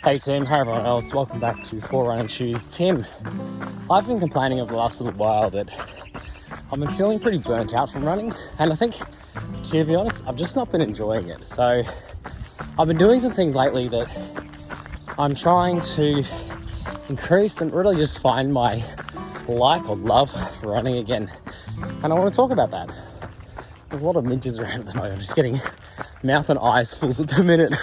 Hey Tim, hey everyone else, welcome back to Four Running Shoes. Tim, I've been complaining over the last little while that I've been feeling pretty burnt out from running, and I think, to be honest, I've just not been enjoying it. So I've been doing some things lately that I'm trying to increase and really just find my like or love for running again, and I want to talk about that. There's a lot of midges around at the moment. I'm just getting mouth and eyes full at the minute.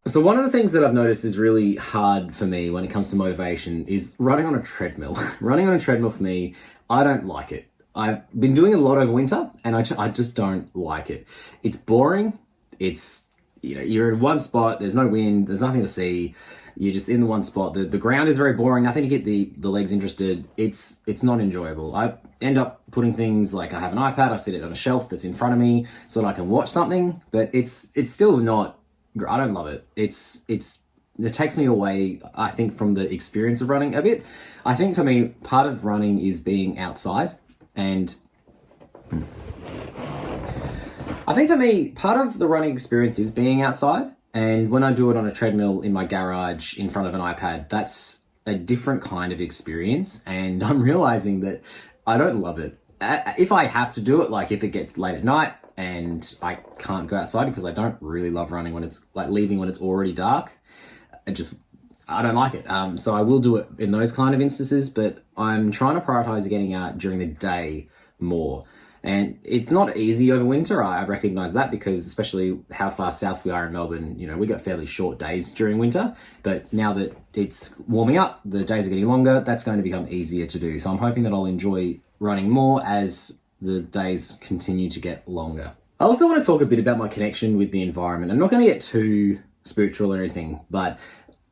So one of the things that I've noticed is really hard for me when it comes to motivation is running on a treadmill. Running on a treadmill for me, I don't like it. I've been doing a lot over winter and I just don't like it. It's boring. It's, you're in one spot, there's no wind, there's nothing to see. You're just in the one spot. The ground is very boring, nothing to get the legs interested. It's not enjoyable. I end up putting things like I have an iPad, I sit it on a shelf that's in front of me so that I can watch something, but it's still not, I don't love it. It takes me away, I think, from the experience of running a bit. I think for me, part of running is being outside. And I think for me, part of the running experience is being outside. And when I do it on a treadmill in my garage in front of an iPad, that's a different kind of experience. And I'm realizing that I don't love it. If I have to do it, like if it gets late at night, and I can't go outside because I don't really love running when it's like leaving when it's already dark. I don't like it. So I will do it in those kind of instances, but I'm trying to prioritize getting out during the day more. And it's not easy over winter. I recognize that because especially how far south we are in Melbourne, we got fairly short days during winter, but now that it's warming up, the days are getting longer, that's going to become easier to do. So I'm hoping that I'll enjoy running more as the days continue to get longer. I also want to talk a bit about my connection with the environment. I'm not going to get too spiritual or anything, but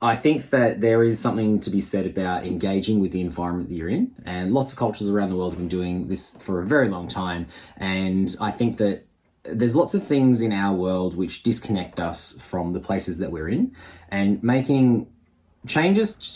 I think that there is something to be said about engaging with the environment that you're in. And lots of cultures around the world have been doing this for a very long time. And I think that there's lots of things in our world which disconnect us from the places that we're in, and making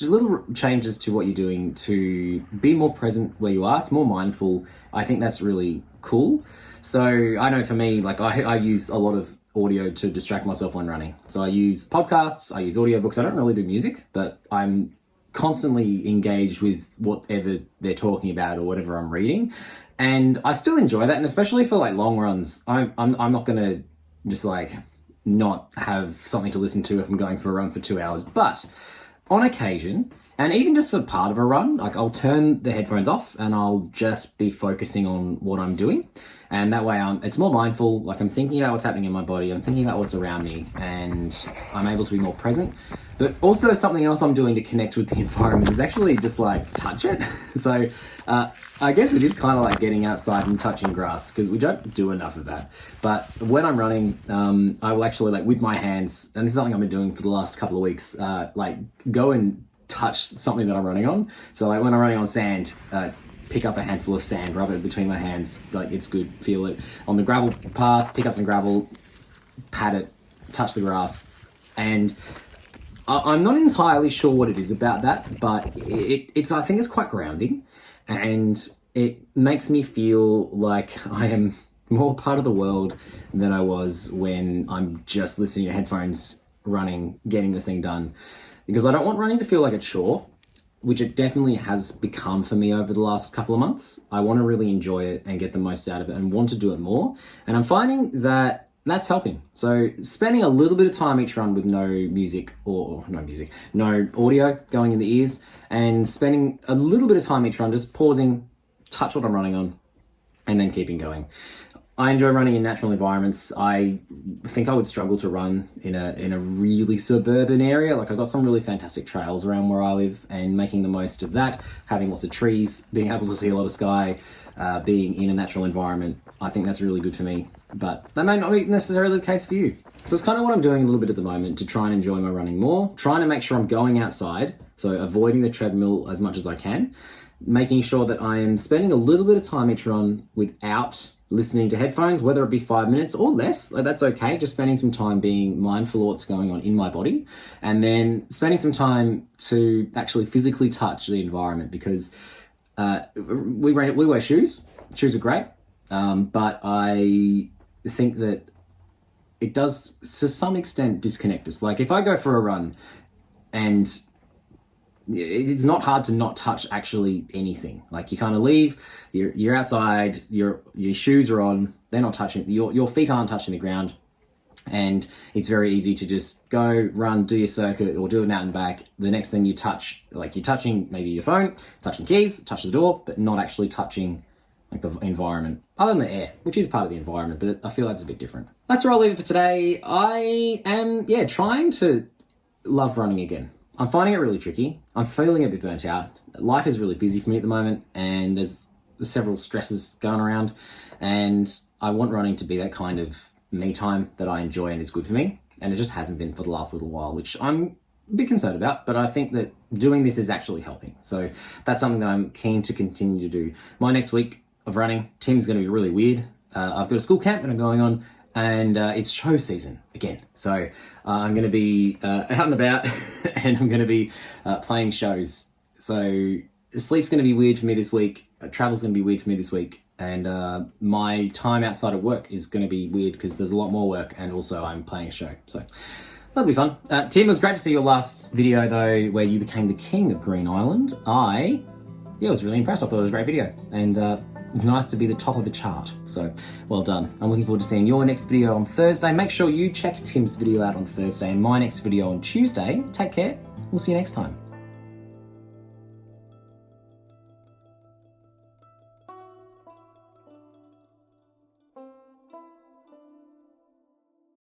little changes to what you're doing to be more present where you are. It's more mindful. I think that's really cool. So I know for me, like I use a lot of audio to distract myself when running. So I use podcasts, I use audiobooks. I don't really do music, but I'm constantly engaged with whatever they're talking about or whatever I'm reading. And I still enjoy that. And especially for like long runs, I'm not going to just like not have something to listen to if I'm going for a run for 2 hours. But on occasion, and even just for part of a run, like I'll turn the headphones off and I'll just be focusing on what I'm doing. And that way it's more mindful, like I'm thinking about what's happening in my body, I'm thinking about what's around me, and I'm able to be more present. But also something else I'm doing to connect with the environment is actually just like touch it. So I guess it is kind of like getting outside and touching grass, because we don't do enough of that. But when I'm running, I will actually like with my hands, and this is something I've been doing for the last couple of weeks, like go and touch something that I'm running on. So like when I'm running on sand, pick up a handful of sand, rub it between my hands, like it's good, feel it. On the gravel path, pick up some gravel, pat it, touch the grass. And I'm not entirely sure what it is about that, but I think it's quite grounding, and it makes me feel like I am more part of the world than I was when I'm just listening to headphones, running, getting the thing done. Because I don't want running to feel like a chore, which it definitely has become for me over the last couple of months. I want to really enjoy it and get the most out of it and want to do it more. And I'm finding that that's helping. So spending a little bit of time each run with no audio going in the ears, and spending a little bit of time each run just pausing, touch what I'm running on, and then keeping going. I enjoy running in natural environments. I think I would struggle to run in a really suburban area. Like I've got some really fantastic trails around where I live, and making the most of that, having lots of trees, being able to see a lot of sky, being in a natural environment, I think that's really good for me. But that may not be necessarily the case for you. So it's kind of what I'm doing a little bit at the moment to try and enjoy my running more, trying to make sure I'm going outside, so avoiding the treadmill as much as I can, making sure that I am spending a little bit of time each run without listening to headphones, whether it be 5 minutes or less, like that's okay. Just spending some time being mindful of what's going on in my body, and then spending some time to actually physically touch the environment, because we wear shoes. Shoes are great, but I think that it does to some extent disconnect us. Like if I go for a run, and it's not hard to not touch actually anything. Like you kind of leave, you're outside, your shoes are on, they're not touching, your feet aren't touching the ground, and it's very easy to just go, run, do your circuit, or do it out and back. The next thing you touch, like you're touching maybe your phone, touching keys, touch the door, but not actually touching like the environment, other than the air, which is part of the environment, but I feel that's a bit different. That's where I'll leave it for today. I am, trying to love running again. I'm finding it really tricky. I'm feeling a bit burnt out. Life is really busy for me at the moment, and there's several stresses going around, and I want running to be that kind of me time that I enjoy and is good for me, and it just hasn't been for the last little while, which I'm a bit concerned about, but I think that doing this is actually helping. So that's something that I'm keen to continue to do. My next week of running, Tim's going to be really weird. I've got a school camp that I'm going on, and it's show season again. So I'm going to be out and about, and I'm going to be playing shows. So sleep's going to be weird for me this week. Travel's going to be weird for me this week. And my time outside of work is going to be weird because there's a lot more work, and also I'm playing a show. So that'll be fun. Tim, it was great to see your last video, though, where you became the king of Green Island. I was really impressed. I thought it was a great video. And it's nice to be the top of the chart. So well done. I'm looking forward to seeing your next video on Thursday. Make sure you check Tim's video out on Thursday and my next video on Tuesday. Take care. We'll see you next time.